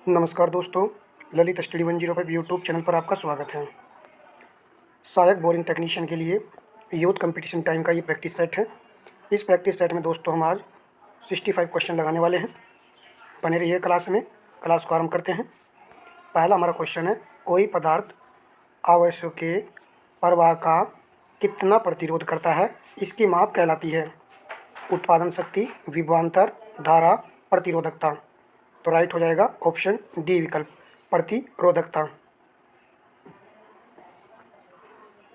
नमस्कार दोस्तों, Lalit study 105 YouTube channel पर आपका स्वागत है। सहायक बोरिंग टेक्नीशियन के लिए यूथ कंपटीशन टाइम का ये प्रैक्टिस सेट है। इस प्रैक्टिस सेट में दोस्तों हम आज 65 क्वेश्चन लगाने वाले हैं। बने रहिए क्लास में। क्लास को आरंभ करते हैं। पहला हमारा क्वेश्चन है, कोई पदार्थ आवेशों के प्रवाह का कितना प्रतिरोध करता है, इसकी माप कहलाती है? उत्पादन शक्ति, विभवांतर, धारा, प्रतिरोधकता। तो राइट हो जाएगा ऑप्शन डी विकल्प, प्रतिरोधकता।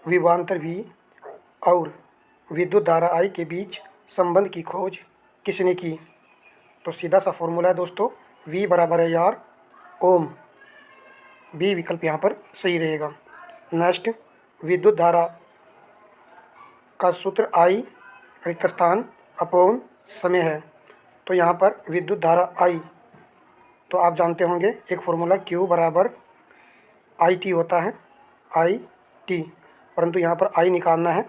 विभवांतर V और विद्युत धारा I के बीच संबंध की खोज किसने की? तो सीधा सा फॉर्मूला है दोस्तों, V बराबर है R ओम। बी विकल्प यहाँ पर सही रहेगा। नेक्स्ट, विद्युत धारा का सूत्र I रिक्त स्थान अपॉन समय है। तो यहाँ पर विद्युत धारा I, तो आप जानते होंगे एक फॉर्मूला Q बराबर IT होता है, IT, परंतु यहाँ पर I निकालना है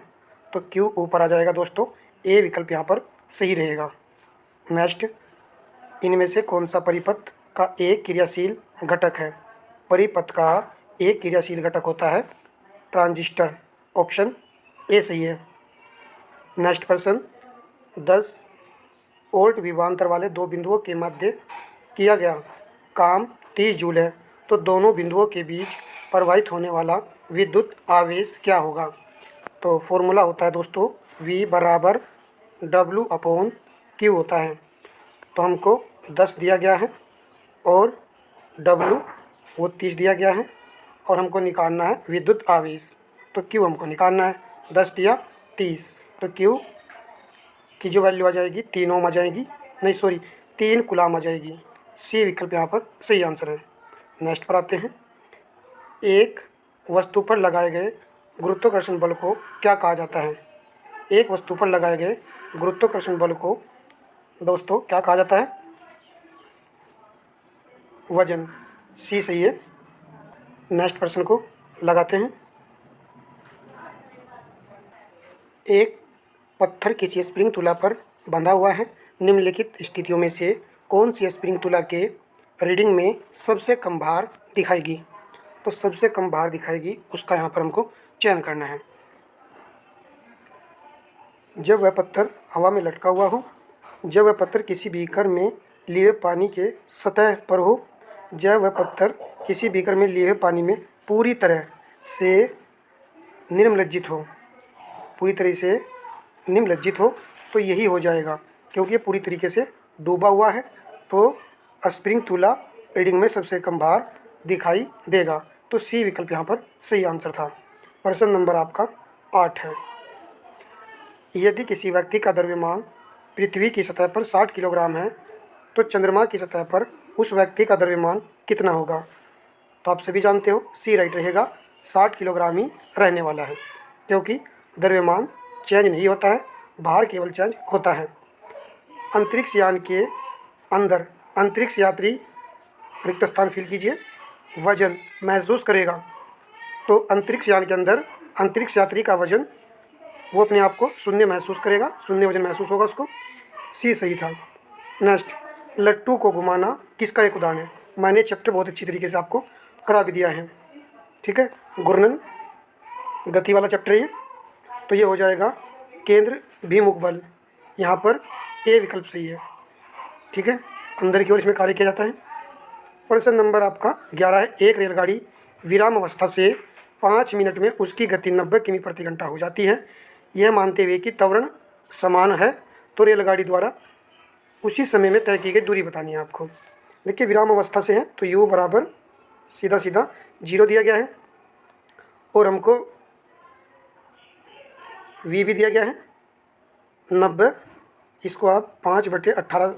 तो Q ऊपर आ जाएगा दोस्तों। ए विकल्प यहाँ पर सही रहेगा। नेक्स्ट, इनमें से कौन सा परिपथ का एक क्रियाशील घटक है? परिपथ का एक क्रियाशील घटक होता है ट्रांजिस्टर। ऑप्शन ए सही है। नेक्स्ट प्रश्न, 10 वोल्ट विभवांतर वाले दो बिंदुओं के मध्य किया गया काम 30 जूल है, तो दोनों बिंदुओं के बीच प्रवाहित होने वाला विद्युत आवेश क्या होगा? तो फॉर्मूला होता है दोस्तों V बराबर W अपॉन Q होता है। तो हमको 10 दिया गया है और W वो 30 दिया गया है और हमको निकालना है विद्युत आवेश। तो Q हमको निकालना है, 10 दिया 30, तो Q की जो वैल्यू आ जाएगी 3 ओम आ जाएगी, नहीं सॉरी 3 कूलाम आ जाएगी। सी विकल्प यहाँ पर सही आंसर है। नेक्स्ट पर आते हैं, एक वस्तु पर लगाए गए गुरुत्वाकर्षण बल को क्या कहा जाता है? एक वस्तु पर लगाए गए गुरुत्वाकर्षण बल को दोस्तों क्या कहा जाता है? वजन। सी सही है। नेक्स्ट प्रश्न को लगाते हैं। एक पत्थर किसी स्प्रिंग तुला पर बंधा हुआ है। निम्नलिखित स्थितियों में से कौन सी स्प्रिंग तुला के रीडिंग में सबसे कम भार दिखाएगी? तो सबसे कम भार दिखाएगी उसका यहाँ पर हमको चयन करना है। जब वह पत्थर हवा में लटका हुआ हो, जब वह पत्थर किसी बीकर में लिए पानी के सतह पर हो, जब वह पत्थर किसी बीकर में लिए पानी में पूरी तरह से निम्नलज्जित हो, पूरी तरह से निम्नलज्जित हो, तो यही हो जाएगा, क्योंकि ये पूरी तरीके से डूबा हुआ है तो स्प्रिंग तुला रीडिंग में सबसे कम भार दिखाई देगा। तो सी विकल्प यहाँ पर सही आंसर था। प्रश्न नंबर आपका 8 है। यदि किसी व्यक्ति का द्रव्यमान पृथ्वी की सतह पर 60 किलोग्राम है, तो चंद्रमा की सतह पर उस व्यक्ति का द्रव्यमान कितना होगा? तो आप सभी जानते हो सी राइट रहेगा, 60 किलोग्राम ही रहने वाला है, क्योंकि द्रव्यमान चेंज नहीं होता है, भार केवल चेंज होता है। अंतरिक्ष यान के अंदर अंतरिक्ष यात्री रिक्त स्थान फिल कीजिए, वजन महसूस करेगा। तो अंतरिक्ष यान के अंदर अंतरिक्ष यात्री का वजन वो अपने आप को शून्य महसूस करेगा, शून्य वजन महसूस होगा उसको। सी सही था। नेक्स्ट, लट्टू को घुमाना किसका एक उदाहरण है? मैंने चैप्टर बहुत अच्छी तरीके से आपको करा भी दिया है, ठीक है। घूर्णन गति वाला चैप्टर है ये। तो ये हो जाएगा केंद्र भिमुख बल, यहाँ पर ए विकल्प सही है, ठीक है। अंदर की ओर इसमें कार्य किया जाता है। प्रश्न नंबर आपका 11 है। एक रेलगाड़ी विराम अवस्था से 5 मिनट में उसकी गति 90 किमी प्रति घंटा हो जाती है, यह मानते हुए कि त्वरण समान है, तो रेलगाड़ी द्वारा उसी समय में तय की गई दूरी बतानी है आपको। देखिए विराम अवस्था से है तो u बराबर सीधा सीधा 0 दिया गया है और हमको v भी दिया गया है 90। इसको आप 5/18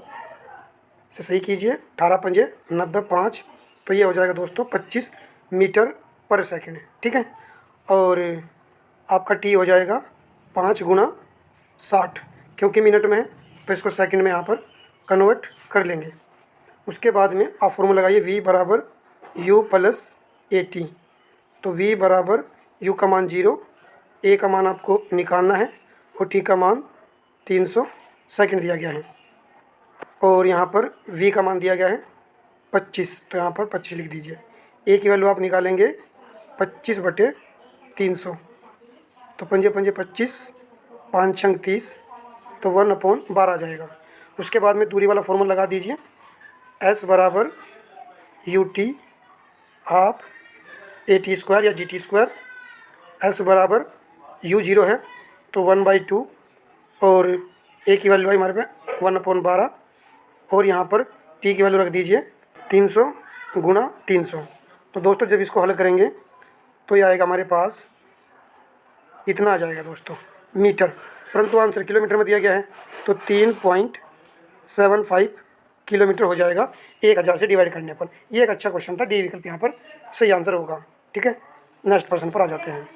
से सही कीजिए, 18 पंजे 90 5, तो ये हो जाएगा दोस्तों 25 मीटर पर सेकंड, ठीक है। और आपका टी हो जाएगा 5 गुना 60, क्योंकि मिनट में है तो इसको सेकंड में यहाँ पर कन्वर्ट कर लेंगे। उसके बाद में आप फॉर्मूला लगाइए v बराबर u प्लस AT। तो v बराबर u का मान 0, a का मान आपको निकालना है और t का मान 300 सेकंड दिया गया है। और यहाँ पर v का मान दिया गया है 25, तो यहाँ पर 25 लिख दीजिए। ए की वैल्यू आप निकालेंगे 25/300, तो पंजे पंजे 25, 5 छंग 30, तो 1/12 आ जाएगा। उसके बाद में दूरी वाला फॉर्मूला लगा दीजिए, S बराबर UT हाफ AT² या GT²। S बराबर U0 है तो 1/2, और A की वैल्यू है हमारे पे 1/12, और यहाँ पर T की वैल्यू रख दीजिए 300 × 300। तो दोस्तों जब इसको हल करेंगे तो ये आएगा हमारे पास, इतना आ जाएगा दोस्तों मीटर, परंतु आंसर किलोमीटर में दिया गया है, तो 3.75 किलोमीटर हो जाएगा 1000 से डिवाइड करने पर। ये एक अच्छा क्वेश्चन था, डी विकल्प यहाँ पर सही आंसर होगा। ठीक है, नेक्स्ट प्रश्न पर आ जाते हैं।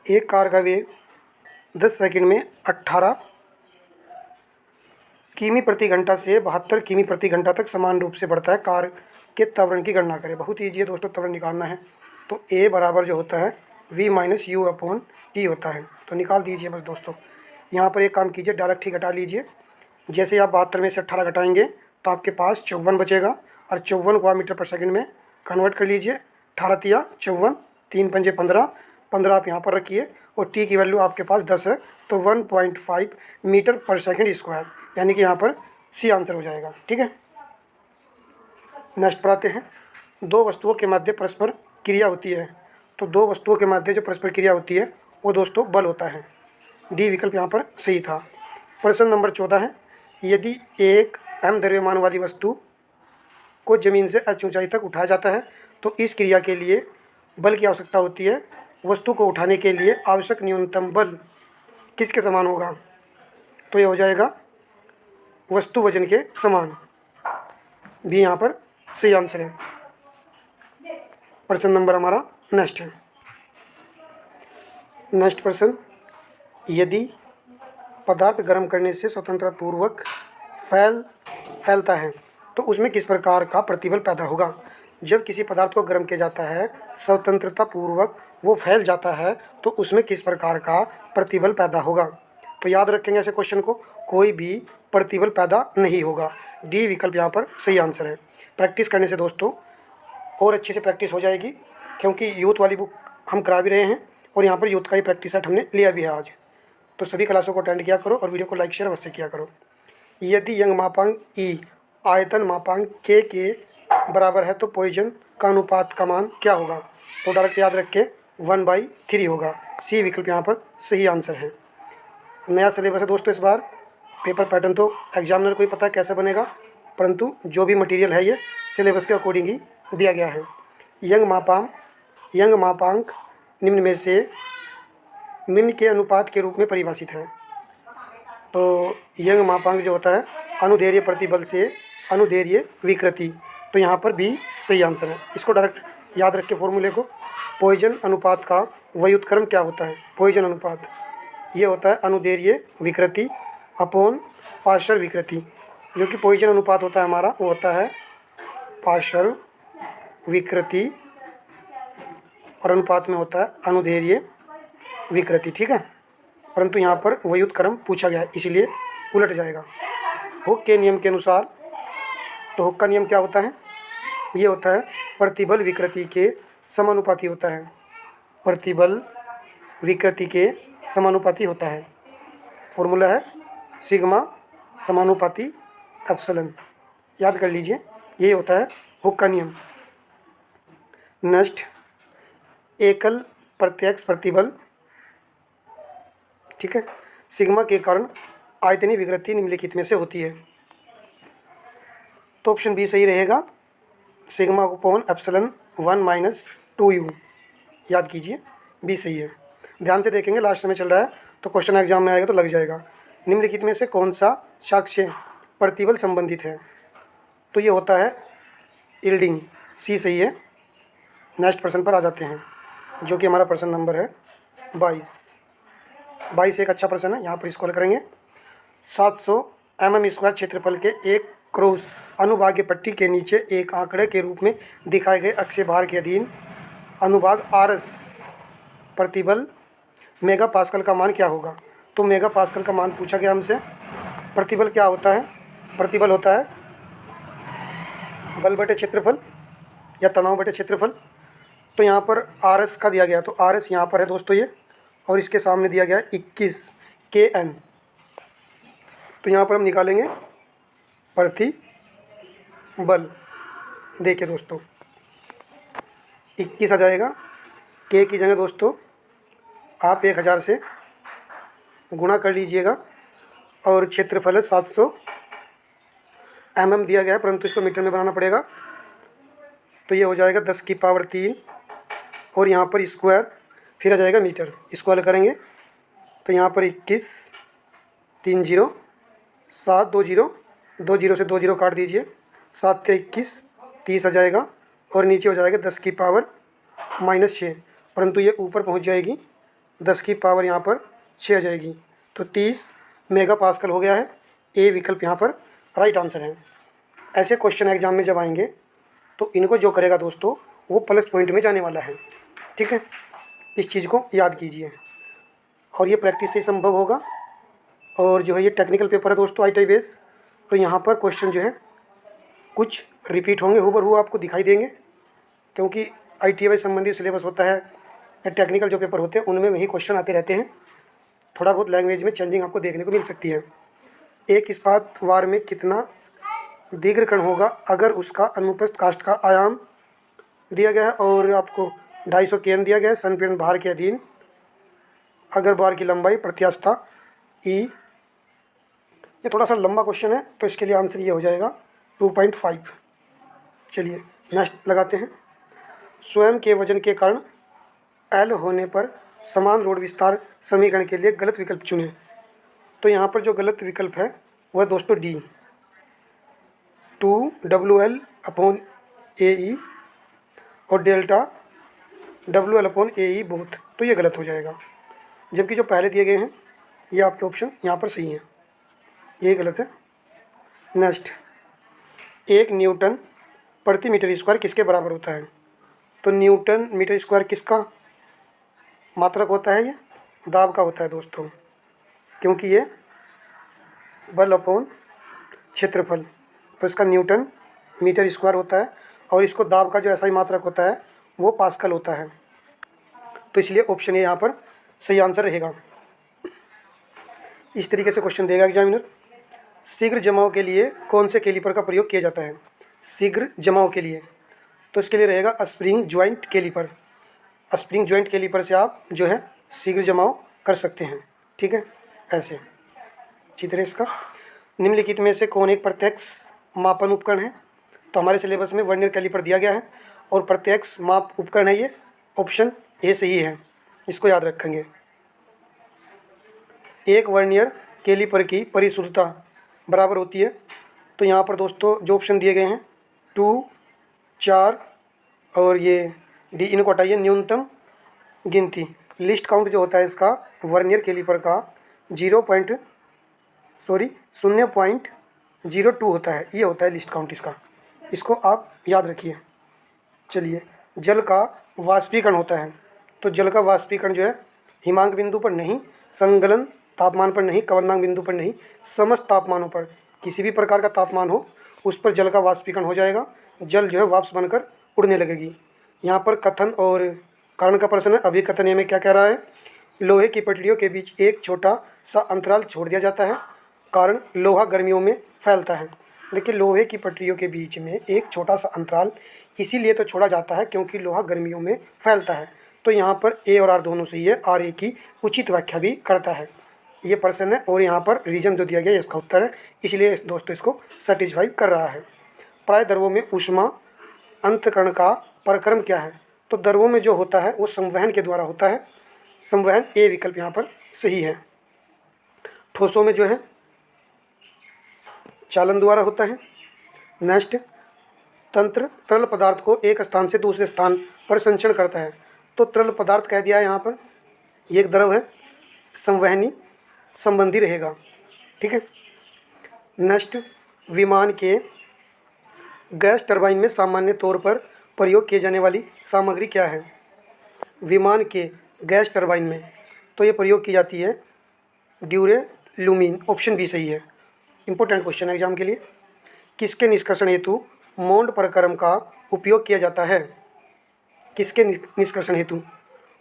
एक कार का वेग 10 सेकंड में 18 किमी प्रति घंटा से 72 किमी प्रति घंटा तक समान रूप से बढ़ता है। कार के त्वरण की गणना करें। बहुत ईजी है दोस्तों, त्वरण निकालना है तो A बराबर जो होता है V - U/T होता है, तो निकाल दीजिए बस दोस्तों। यहाँ पर एक काम कीजिए, डायरेक्ट ही घटा लीजिए। जैसे आप 72 में से 18 घटाएंगे तो आपके पास 54 बचेगा, और 54 को आप मीटर पर सेकंड में कन्वर्ट कर लीजिए। 18 × 54, 3 × 5 = 15, 15 आप यहाँ पर रखिए, और T की वैल्यू आपके पास 10 है, तो 1.5 मीटर पर सेकंड स्क्वायर, यानी कि यहाँ पर C आंसर हो जाएगा। ठीक है, नेक्स्ट पर आते हैं। दो वस्तुओं के मध्य परस्पर क्रिया होती है, तो दो वस्तुओं के मध्य जो परस्पर क्रिया होती है वो दोस्तों बल होता है। डी विकल्प यहाँ पर सही था। प्रश्न नंबर 14 है, यदि एक m द्रव्यमान वाली वस्तु को जमीन से h ऊंचाई तक उठाया जाता है तो इस क्रिया के लिए बल की आवश्यकता होती है। वस्तु को उठाने के लिए आवश्यक न्यूनतम बल किसके समान होगा? तो ये हो जाएगा वस्तु वजन के समान। भी यहाँ पर सही आंसर है। प्रश्न नंबर हमारा नेक्स्ट है। नेक्स्ट प्रश्न, यदि पदार्थ गर्म करने से स्वतंत्रता पूर्वक फैलता है तो उसमें किस प्रकार का प्रतिबल पैदा होगा? जब किसी पदार्थ को गर्म किया जाता है, स्वतंत्रता पूर्वक वो फैल जाता है, तो उसमें किस प्रकार का प्रतिबल पैदा होगा? तो याद रखेंगे ऐसे क्वेश्चन को, कोई भी प्रतिबल पैदा नहीं होगा। डी विकल्प यहाँ पर सही आंसर है। प्रैक्टिस करने से दोस्तों और अच्छे से प्रैक्टिस हो जाएगी, क्योंकि यूथ वाली बुक हम करा भी रहे हैं और यहाँ पर यूथ का ही प्रैक्टिस सेट हमने लिया भी है आज। तो सभी क्लासों को अटेंड किया करो और वीडियो को लाइक शेयर अवश्य किया करो। यदि यंग मापांक E आयतन मापांक K के बराबर है तो पॉइजन का अनुपात का मान क्या होगा? तो डायरेक्ट याद रख के 1/3 होगा। सी विकल्प यहाँ पर सही आंसर है। नया सिलेबस है दोस्तों इस बार। पेपर पैटर्न तो एग्जामिनर को ही पता है कैसे बनेगा, परंतु जो भी मटेरियल है ये सिलेबस के अकॉर्डिंग ही दिया गया है। यंग मापांक निम्न में से निम्न के अनुपात के रूप में परिभाषित है। तो यंग मापांक जो होता है अनुदैर्ध्य प्रतिबल से अनुदैर्ध्य विकृति, तो यहाँ पर भी सही आंसर है। इसको डायरेक्ट याद रख के फॉर्मूले को, पॉइजन अनुपात का व्युत्क्रम क्या होता है? पॉइजन अनुपात ये होता है अनुदैर्ध्य विकृति अपॉन पार्श्व विकृति। जो कि पॉइजन अनुपात होता है हमारा वो होता है पार्श्व विकृति और अनुपात में होता है अनुदैर्ध्य विकृति। ठीक है, परंतु यहाँ पर व्युत्क्रम पूछा गया है इसलिए उलट जाएगा। हुक के नियम के अनुसार, तो हुक का नियम क्या होता है? ये होता है प्रतिबल विकृति के समानुपाती होता है। प्रतिबल विकृति के समानुपाती होता है। फॉर्मूला है सिग्मा समानुपाती एप्सिलॉन। याद कर लीजिए, ये होता है हुक का नियम। नेक्स्ट, एकल प्रत्यक्ष प्रतिबल। ठीक है, सिग्मा के कारण आयतनीय विकृति निम्नलिखित में से होती है। तो ऑप्शन बी सही रहेगा, सिग्मा अपॉन एप्सिलॉन 1 - 2u। याद कीजिए, बी सही है। ध्यान से देखेंगे, लास्ट में चल रहा है तो क्वेश्चन एग्जाम में आएगा तो लग जाएगा। निम्नलिखित में से कौन सा साक्ष्य प्रतिबल संबंधित है? तो ये होता है यील्डिंग। सी सही है। नेक्स्ट प्रश्न पर आ जाते हैं, जो कि हमारा प्रश्न नंबर है 22 एक अच्छा प्रश्न है, यहाँ पर इसको हल करेंगे। 700 mm² क्षेत्रफल के एक क्रॉस अनुभागीय पट्टी के नीचे एक आंकड़े के रूप में दिखाए गए अक्षीय भार के अधीन अनुभाग RS प्रतिबल मेगा पास्कल का मान क्या होगा। तो मेगा पास्कल का मान पूछा गया हमसे। प्रतिबल क्या होता है, प्रतिबल होता है बल बटे क्षेत्रफल या तनाव बटे क्षेत्रफल। तो यहाँ पर आर एस का दिया गया, तो आर एस यहाँ पर है दोस्तों ये, और इसके सामने दिया गया है 21 kN। तो यहाँ पर हम निकालेंगे प्रतिबल। देखिए दोस्तों 21 आ जाएगा, के की जगह दोस्तों आप 1000 से गुणा कर लीजिएगा, और क्षेत्रफल है 700 mm दिया गया है, परंतु इसको मीटर में बनाना पड़ेगा। तो ये हो जाएगा 10 की पावर 3, और यहाँ पर स्क्वायर फिर आ जाएगा मीटर। इसको हल करेंगे तो यहाँ पर 21 3 0 7 2 0 2 0 से 2 0 काट दीजिए, 7 के 21 30 आ जाएगा, और नीचे हो जाएगा 10 की पावर -6, परंतु ये ऊपर पहुँच जाएगी, 10 की पावर यहाँ पर 6 आ जाएगी। तो 30 मेगा पास्कल हो गया है। ए विकल्प यहाँ पर राइट आंसर है। ऐसे क्वेश्चन एग्जाम में जब आएंगे तो इनको जो करेगा दोस्तों वो प्लस पॉइंट में जाने वाला है, ठीक है। इस चीज़ को याद कीजिए, और ये प्रैक्टिस से संभव होगा। और जो है ये टेक्निकल पेपर है दोस्तों ITI बेस, तो यहाँ पर क्वेश्चन जो है कुछ रिपीट होंगे, हूबहू आपको दिखाई देंगे, क्योंकि ITI संबंधी सिलेबस होता है या टेक्निकल जो पेपर होते हैं उनमें वही क्वेश्चन आते रहते हैं। थोड़ा बहुत लैंग्वेज में चेंजिंग आपको देखने को मिल सकती है। एक इस्पात वार में कितना दीर्घकण होगा अगर उसका अनुप्रस्थ काष्ठ का आयाम दिया गया है, और आपको 250 kN दिया गया है संपीड़न भार के अधीन, अगर बार की लंबाई प्रत्यास्था ई। ये थोड़ा सा लंबा क्वेश्चन है, तो इसके लिए आंसर ये हो जाएगा 2.5। चलिए नेक्स्ट लगाते हैं। स्वयं के वजन के कारण एल होने पर समान रोड विस्तार समीकरण के लिए गलत विकल्प चुनें। तो यहाँ पर जो गलत विकल्प है वह दोस्तों डी, 2WL/AE और डेल्टा WL/AE बोथ, तो ये गलत हो जाएगा। जबकि जो पहले दिए गए हैं ये आपके ऑप्शन यहाँ पर सही हैं, ये गलत है। नेक्स्ट, 1 न्यूटन प्रति मीटर स्क्वायर किसके बराबर होता है। तो न्यूटन मीटर स्क्वायर किसका मात्रक होता है, ये दाब का होता है दोस्तों, क्योंकि ये बल अपॉन क्षेत्रफल, तो इसका न्यूटन मीटर स्क्वायर होता है, और इसको दाब का जो ऐसा ही मात्रक होता है वो पास्कल होता है। तो इसलिए ऑप्शन ए यहाँ पर सही आंसर रहेगा। इस तरीके से क्वेश्चन देगा एग्जामिनर। शीघ्र जमाव के लिए कौन से कैलिपर का प्रयोग किया जाता है। शीघ्र जमाव के लिए तो इसके लिए रहेगा spring joint caliper. Spring joint caliper से आप जो है शीघ्र जमाव कर सकते हैं, ठीक है। ऐसे चित्र इसका, निम्नलिखित में से कौन एक प्रत्यक्ष मापन उपकरण है। तो हमारे सिलेबस में वर्नियर कैलिपर दिया गया है और प्रत्यक्ष माप उपकरण है, ये ऑप्शन ए सही है, इसको याद रखेंगे। एक वर्नियर कैलिपर की परिशुद्धता बराबर होती है। तो यहाँ पर दोस्तों जो ऑप्शन दिए गए हैं 2, 4 और ये डी, इनको हटाइए। न्यूनतम गिनती लिस्ट काउंट जो होता है इसका वर्नियर कैलिपर का 0.02 होता है, ये होता है लिस्ट काउंट इसका, इसको आप याद रखिए। चलिए, जल का वाष्पीकरण होता है। तो जल का वाष्पीकरण जो है हिमांक बिंदु पर नहीं, संगलन तापमान पर नहीं, कवलनांक बिंदु पर नहीं, समस्त तापमानों पर, किसी भी प्रकार का तापमान हो उस पर जल का वाष्पीकरण हो जाएगा। जल जो है वाष्प बनकर उड़ने लगेगी। यहाँ पर कथन और कारण का प्रश्न है। अभी कथन ए में क्या कह रहा है, लोहे की पटरियों के बीच एक छोटा सा अंतराल छोड़ दिया जाता है, कारण लोहा गर्मियों में फैलता है। देखिए, लोहे की पटरियों के बीच में एक छोटा सा अंतराल इसीलिए तो छोड़ा जाता है क्योंकि लोहा गर्मियों में फैलता है। तो यहाँ पर ए और आर दोनों सही है, आर ए की उचित व्याख्या भी करता है। ये प्रश्न है और यहाँ पर रीजन जो दिया गया है इसका उत्तर है, इसलिए दोस्तों इसको सेटिस्फाई कर रहा है। प्राय द्रवों में ऊष्मा अंतःकरण का प्रक्रम क्या है। तो द्रवों में जो होता है वो संवहन के द्वारा होता है, संवहन, ए विकल्प यहाँ पर सही है। ठोसों में जो है चालन द्वारा होता है। नेक्स्ट, तंत्र तरल पदार्थ को एक स्थान से दूसरे स्थान पर संचरण करता है। तो तरल पदार्थ कह दिया है यहाँ पर, ये एक द्रव है, संवहनी संबंधी रहेगा, ठीक है। नेक्स्ट, विमान के गैस टरबाइन में सामान्य तौर पर प्रयोग किए जाने वाली सामग्री क्या है। विमान के गैस टरबाइन में तो ये प्रयोग की जाती है ड्यूरेलुमिन। ऑप्शन बी सही है। इंपॉर्टेंट क्वेश्चन है एग्जाम के लिए। किसके निष्कर्षण हेतु मोंड प्रक्रम का उपयोग किया जाता है? किसके निष्कर्षण हेतु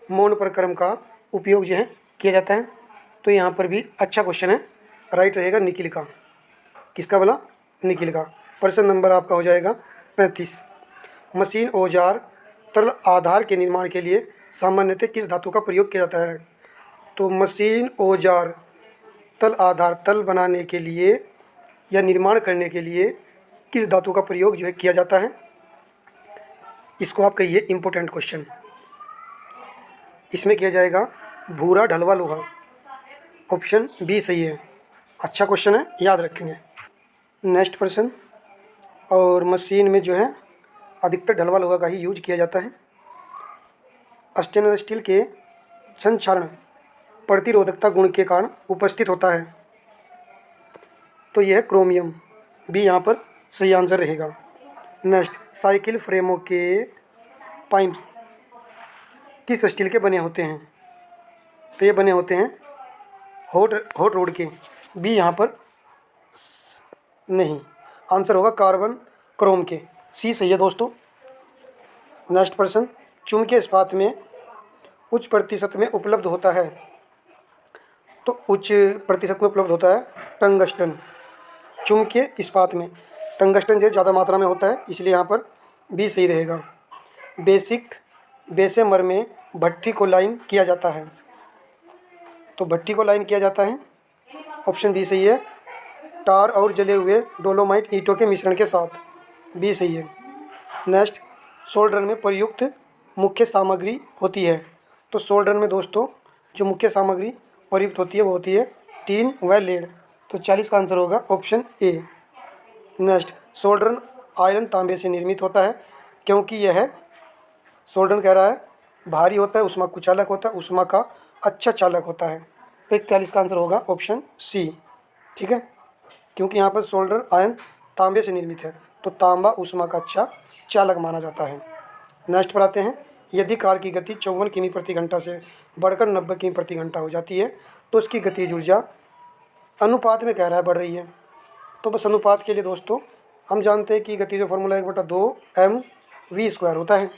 मोंड प्रक्रम का उपयोग जो है किया जाता है? तो यहाँ पर भी अच्छा क्वेश्चन है, राइट रहेगा निखिल का। किसका बोला? निखिल का। प्रश्न नंबर आपका हो जाएगा 35। मशीन औजार तरल आधार के निर्माण के लिए सामान्यतः किस धातु का प्रयोग किया जाता है? तो मशीन औजार तल आधार तल बनाने के लिए या निर्माण करने के लिए किस धातु का प्रयोग जो है किया जाता है? इसको आप कहिए इम्पोर्टेंट क्वेश्चन। इसमें किया जाएगा भूरा ढलवा लोहा। ऑप्शन बी सही है। अच्छा क्वेश्चन है, याद रखेंगे। नेक्स्ट प्रश्न, और मशीन में जो है अधिकतर ढलवा लोहा का ही यूज किया जाता है। स्टेनलेस स्टील के संक्षारण प्रतिरोधकता गुण के कारण उपस्थित होता है, तो यह है क्रोमियम। बी यहाँ पर सही आंसर रहेगा। नेक्स्ट, साइकिल फ्रेमों के पाइप्स किस स्टील के बने होते हैं? तो ये बने होते हैं हॉट रोड के। बी यहाँ पर नहीं, आंसर होगा कार्बन क्रोम के। सी सही है दोस्तों। नेक्स्ट प्रश्न, चुंबकीय इस्पात में उच्च प्रतिशत में उपलब्ध होता है, तो उच्च प्रतिशत में उपलब्ध होता है टंगस्टन। चुंबकीय इस्पात में टंगस्टन जो ज़्यादा मात्रा में होता है, इसलिए यहाँ पर बी सही रहेगा। बेशेमर में भट्ठी को लाइन किया जाता है, तो भट्ठी को लाइन किया जाता है। ऑप्शन बी सही है, टार और जले हुए डोलोमाइट ईंटों के मिश्रण के साथ। बी सही है। नेक्स्ट, सोल्डरन में प्रयुक्त मुख्य सामग्री होती है, तो सोल्डरन में दोस्तों जो मुख्य सामग्री प्रयुक्त होती है वो होती है टीन व लेड, तो 40 का आंसर होगा ऑप्शन ए। नेक्स्ट, सोल्डरन आयरन तांबे से निर्मित होता है, क्योंकि यह सोल्डरन कह रहा है भारी होता है, उष्मा कुचालक होता है, उष्मा का अच्छा चालक होता है, तो 41 का आंसर होगा ऑप्शन सी। ठीक है, क्योंकि यहाँ पर सोल्डर आयन तांबे से निर्मित है, तो तांबा उष्मा का अच्छा चालक माना जाता है। नेक्स्ट पढ़ाते हैं, यदि कार की गति 54 किमी प्रति घंटा से बढ़कर 90 किमी प्रति घंटा हो जाती है, तो उसकी गतिज ऊर्जा अनुपात में कह रहा है बढ़ रही है। तो बस अनुपात के लिए दोस्तों हम जानते हैं कि गति जो फॉर्मूला 1/2 mv² होता है।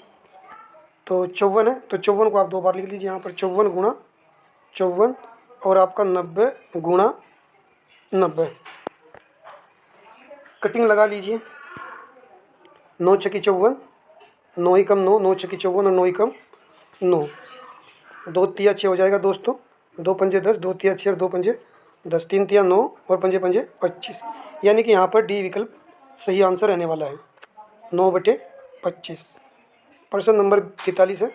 तो 54 है, तो 54 को आप 2 बार लिख लीजिए। यहाँ पर 54 गुणा 54 और आपका 90 गुणा 90। कटिंग लगा लीजिए। 9 छकी 54, 9 ही कम 9, 9 छकी 54 और 9 ही कम 9। 2 तिया 6 हो जाएगा दोस्तों, 2 पंजे 10, 2 तिया 6 और 2 पंजे 10, 3 तिया 9 और पंजे पंजे 25। यानी कि यहाँ पर डी विकल्प सही आंसर रहने वाला है, 9/25। प्रश्न नंबर 43 है,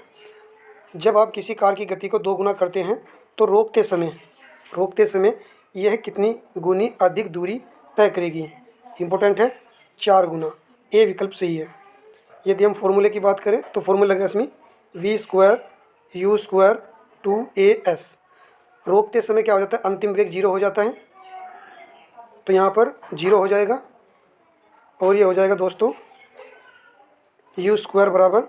जब आप किसी कार की गति को 2 गुना करते हैं तो रोकते समय यह कितनी गुनी अधिक दूरी तय करेगी? इंपॉर्टेंट है, 4 गुना। ए विकल्प सही है। यदि हम फॉर्मूले की बात करें तो फॉर्मूला लगेगा इसमें v² u² 2as। रोकते समय क्या हो जाता है? अंतिम वेग 0 हो जाता है, तो यहाँ पर 0 हो जाएगा और ये हो जाएगा दोस्तों u² बराबर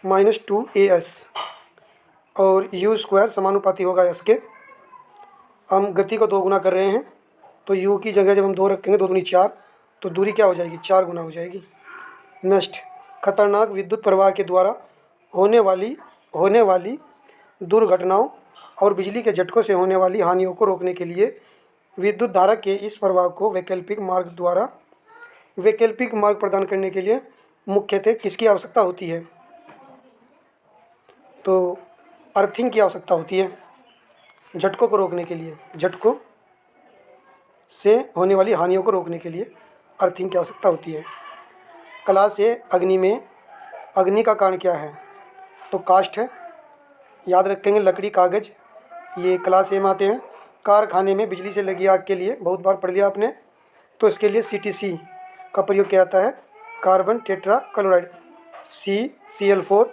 -2as, और u² समानुपाती होगा s के। हम गति को 2 गुना कर रहे हैं, तो u की जगह जब हम 2 रखेंगे, 2 दूनी 4, तो दूरी क्या हो जाएगी? 4 गुना हो जाएगी। नेक्स्ट, खतरनाक विद्युत प्रवाह के द्वारा होने वाली दुर्घटनाओं और बिजली के झटकों से होने वाली हानियों को रोकने के लिए विद्युत धारा के इस प्रवाह को वैकल्पिक मार्ग प्रदान करने के लिए मुख्यतः किसकी आवश्यकता होती है? तो अर्थिंग की आवश्यकता होती है, झटकों को रोकने के लिए, झटकों से होने वाली हानियों को रोकने के लिए अर्थिंग की आवश्यकता होती है। क्लास ए अग्नि में अग्नि का कारण क्या है? तो काष्ठ है, याद रखेंगे, लकड़ी कागज़, ये क्लास ए में आते हैं। कारखाने में बिजली से लगी आग के लिए बहुत बार पढ़ लिया आपने, तो इसके लिए CTC का प्रयोग किया जाता है, carbon tetra chloride, CCl4।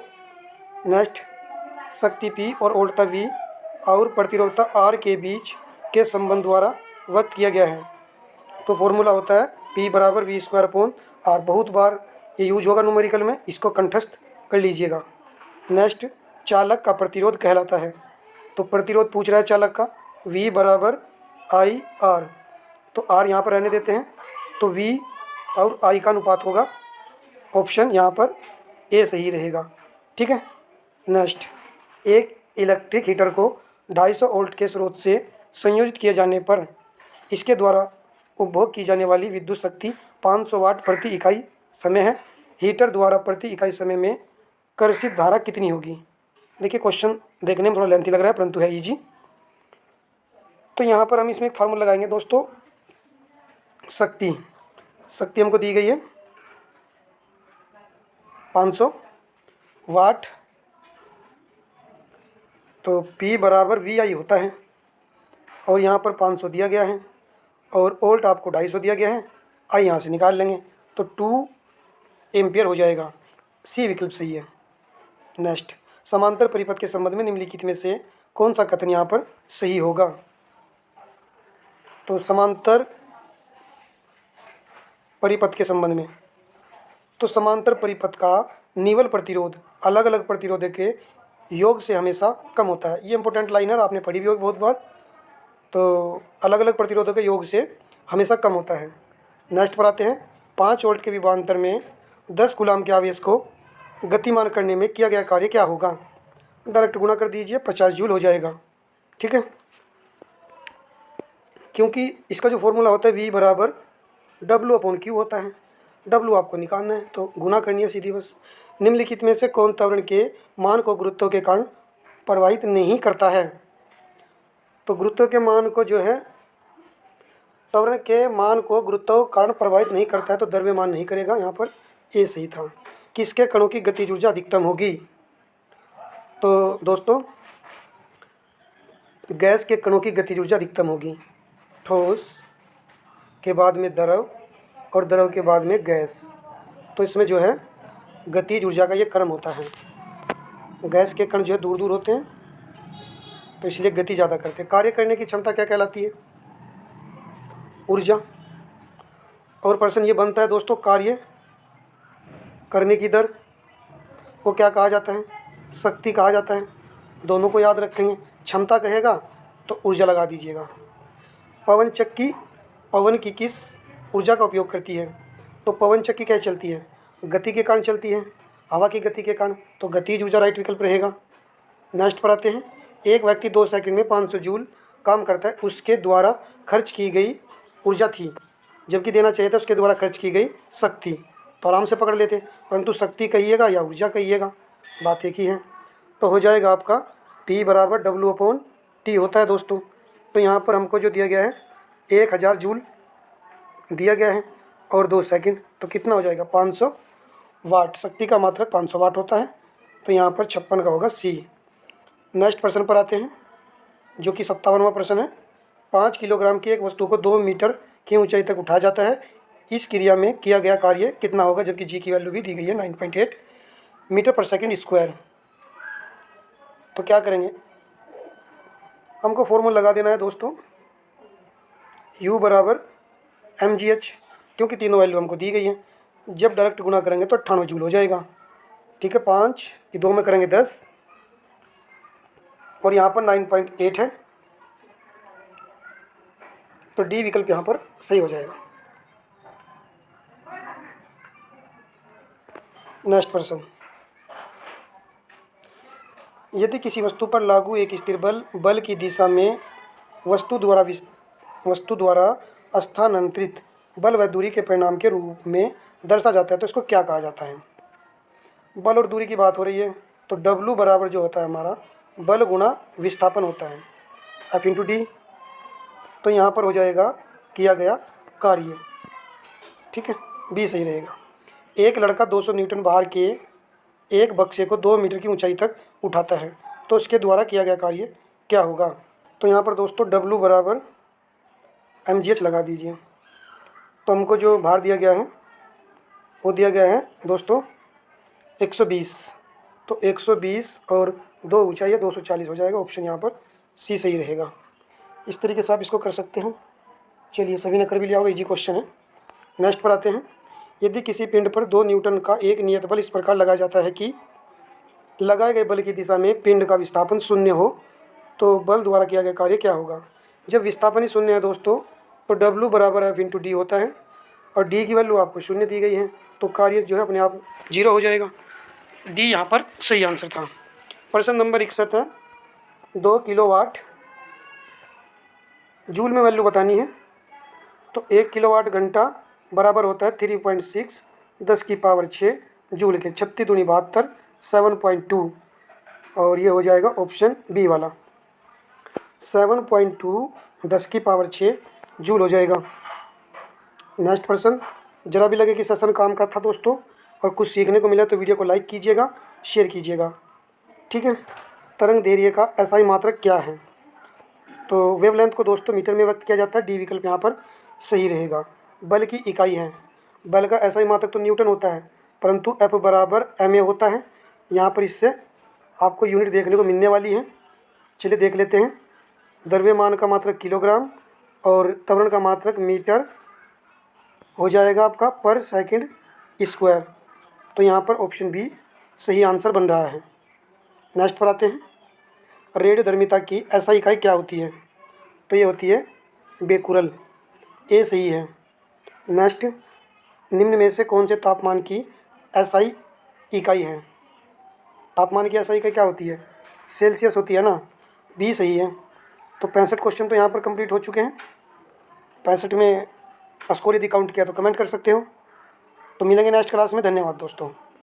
Next, शक्ति P और उल्टा V और प्रतिरोधकता R के बीच के संबंध द्वारा व्यक्त किया गया है, तो फॉर्मूला होता है P = V²/R। बहुत बार ये यूज होगा न्यूमेरिकल में, इसको कंठस्थ कर लीजिएगा। नेक्स्ट, चालक का प्रतिरोध कहलाता है, तो प्रतिरोध पूछ रहा है चालक का, V बराबर आई आर, तो R यहाँ पर रहने देते हैं, तो V और I का अनुपात होगा, ऑप्शन यहाँ पर ए सही रहेगा। ठीक है। नेक्स्ट, एक इलेक्ट्रिक हीटर को 250 वोल्ट के स्रोत से संयोजित किए जाने पर इसके द्वारा उपभोग की जाने वाली विद्युत शक्ति 500 वाट प्रति इकाई समय है। हीटर द्वारा प्रति इकाई समय में कर्षित धारा कितनी होगी। देखिए क्वेश्चन देखने में थोड़ा लेंथी लग रहा है परंतु है इजी। तो यहाँ पर हम इसमें एक फार्मूला लगाएंगे दोस्तों, शक्ति हमको दी गई है 500 वाट, तो P बराबर VI होता है, और यहाँ पर 500 दिया गया है और वोल्ट आपको 250 दिया गया है। I यहाँ से निकाल लेंगे तो 2 एम्पियर हो जाएगा। सी विकल्प सही है। नेक्स्ट, समांतर परिपथ के संबंध में निम्नलिखित में से कौन सा कथन यहाँ पर सही होगा। तो समांतर परिपथ के संबंध में, तो समांतर परिपथ का निवल प्रतिरोध अलग अलग प्रतिरोध के योग से हमेशा कम होता है। ये इंपॉर्टेंट लाइन है, आपने पढ़ी भी होगी बहुत बार। तो अलग अलग प्रतिरोधों के योग से हमेशा कम होता है। नेक्स्ट पर आते हैं, 5 वोल्ट के विभवांतर में 10 कूलाम के आवेश को गतिमान करने में किया गया कार्य क्या होगा। डायरेक्ट गुणा कर दीजिए, 50 जूल हो जाएगा। ठीक है, क्योंकि इसका जो फॉर्मूला होता है V बराबर W/Q होता है। W आपको निकालना है तो गुना करनी है सीधी बस। निम्नलिखित में से कौन त्वरण के मान को गुरुत्व के कारण प्रभावित नहीं करता है। तो गुरुत्व के मान को जो है, त्वरण के मान को गुरुत्व कारण प्रभावित नहीं करता है, तो द्रव्यमान नहीं करेगा। यहाँ पर ए सही था। किसके कणों की गतिज ऊर्जा अधिकतम होगी। तो दोस्तों गैस के कणों की गतिज ऊर्जा अधिकतम होगी। ठोस के बाद में द्रव और द्रव के बाद में गैस, तो इसमें जो है गतिज ऊर्जा का ये क्रम होता है। गैस के कण जो है दूर दूर होते हैं, तो इसलिए गति ज़्यादा करते हैं। कार्य करने की क्षमता क्या कहलाती है, ऊर्जा। और प्रश्न ये बनता है दोस्तों, कार्य करने की दर को क्या कहा जाता है, शक्ति कहा जाता है। दोनों को याद रखेंगे। क्षमता कहेगा तो ऊर्जा लगा दीजिएगा। पवन चक्की पवन की किस ऊर्जा का उपयोग करती है। तो पवन चक्की कैसे चलती है, गति के कारण चलती है, हवा की गति के कारण, तो गतिज ऊर्जा राइट विकल्प रहेगा। नेक्स्ट पर आते हैं, एक व्यक्ति 2 सेकंड में 500 जूल काम करता है, उसके द्वारा खर्च की गई ऊर्जा थी, जबकि देना चाहिए था उसके द्वारा खर्च की गई शक्ति। तो आराम से पकड़ लेते, परंतु शक्ति कहिएगा या ऊर्जा कहिएगा, बात एक ही है। तो हो जाएगा आपका P बराबर W/T होता है दोस्तों। तो यहाँ पर हमको जो दिया गया है 1000 जूल दिया गया है और 2 सेकंड, तो कितना हो जाएगा 500 वाट। शक्ति का मात्रक 500 वाट होता है, तो यहाँ पर 56 का होगा सी। नेक्स्ट प्रश्न पर आते हैं, जो कि 57वां प्रश्न है। 5 किलोग्राम की एक वस्तु को 2 मीटर की ऊंचाई तक उठाया जाता है। इस क्रिया में किया गया कार्य कितना होगा, जबकि जी की वैल्यू भी दी गई है 9.8 मीटर पर सेकंड स्क्वायर। तो क्या करेंगे, हमको फॉर्मूला लगा देना है दोस्तों, U बराबर mgh, क्योंकि तीनों वैल्यू हमको दी गई हैं। जब डायरेक्ट गुना करेंगे तो 98 जूल हो जाएगा। ठीक है, 5 ये 2 में करेंगे 10 और यहाँ पर 9.8 है, तो डी विकल्प यहाँ पर सही हो जाएगा। नेक्स्ट प्रश्न, यदि किसी वस्तु पर लागू एक स्थिर बल की दिशा में वस्तु द्वारा स्थानांतरित बल व दूरी के परिणाम के रूप में दर्शा जाता है, तो इसको क्या कहा जाता है। बल और दूरी की बात हो रही है, तो W बराबर जो होता है हमारा बल गुणा विस्थापन होता है, F/d। तो यहाँ पर हो जाएगा किया गया कार्य। ठीक है, बी सही रहेगा। एक लड़का 200 न्यूटन भार के एक बक्से को 2 मीटर की ऊंचाई तक उठाता है, तो उसके द्वारा किया गया कार्य क्या होगा। तो यहाँ पर दोस्तों W बराबर mgh लगा दीजिए। तो हमको जो भार दिया गया है वो दिया गया है दोस्तों 120, तो 120 और 2 ऊंचाई है 240 हो जाएगा। ऑप्शन यहाँ पर सी सही रहेगा। इस तरीके से आप इसको कर सकते हैं। चलिए, सभी ने कर भी लिया होगा, इजी क्वेश्चन है। नेक्स्ट पर आते हैं, यदि किसी पिंड पर 2 न्यूटन का एक नियत बल इस प्रकार लगाया जाता है कि लगाए गए बल की दिशा में पिंड का विस्थापन 0 हो, तो बल द्वारा किया गया कार्य क्या होगा। जब विस्थापन ही शून्य है दोस्तों तो W बराबर F इंटू डी होता है और डी की वैल्यू आपको शून्य दी गई है तो कार्य जो है अपने आप 0 हो जाएगा। डी यहाँ पर सही आंसर था। प्रश्न नंबर 61 है 2 किलोवाट जूल में वैल्यू बतानी है। तो 1 किलोवाट घंटा बराबर होता है 3.6 10⁶ जूल के 36 दूनी 72 7.2 और ये हो जाएगा ऑप्शन बी वाला 7.2 10⁶ जूल हो जाएगा। नेक्स्ट प्रश्न, जरा भी लगे कि सेशन काम का था दोस्तों और कुछ सीखने को मिला तो वीडियो को लाइक कीजिएगा, शेयर कीजिएगा, ठीक है। तरंग दैर्घ्य का एसआई मात्रक क्या है। तो वेवलेंथ को दोस्तों मीटर में व्यक्त किया जाता है, डी विकल्प यहाँ पर सही रहेगा। बल की इकाई है, बल का एसआई मात्रक तो न्यूटन होता है परंतु एफ बराबर एम ए होता है। यहाँ पर इससे आपको यूनिट देखने को मिलने वाली है, चलिए देख लेते हैं। द्रव्यमान का मात्रक किलोग्राम और त्वरण का मात्रक मीटर हो जाएगा आपका पर सेकंड स्क्वायर। तो यहाँ पर ऑप्शन बी सही आंसर बन रहा है। नेक्स्ट पर आते हैं, रेडियोधर्मिता की एसआई इकाई क्या होती है। तो ये होती है बेकुरल, ए सही है। नेक्स्ट, निम्न में से कौन से तापमान की एसआई इकाई है। तापमान की एसआई इकाई क्या होती है, सेल्सियस होती है ना, बी सही है। तो 65 क्वेश्चन तो यहाँ पर कंप्लीट हो चुके हैं। 65 में स्कोर यदि काउंट किया तो कमेंट कर सकते हो। तो मिलेंगे नेक्स्ट क्लास में। धन्यवाद दोस्तों।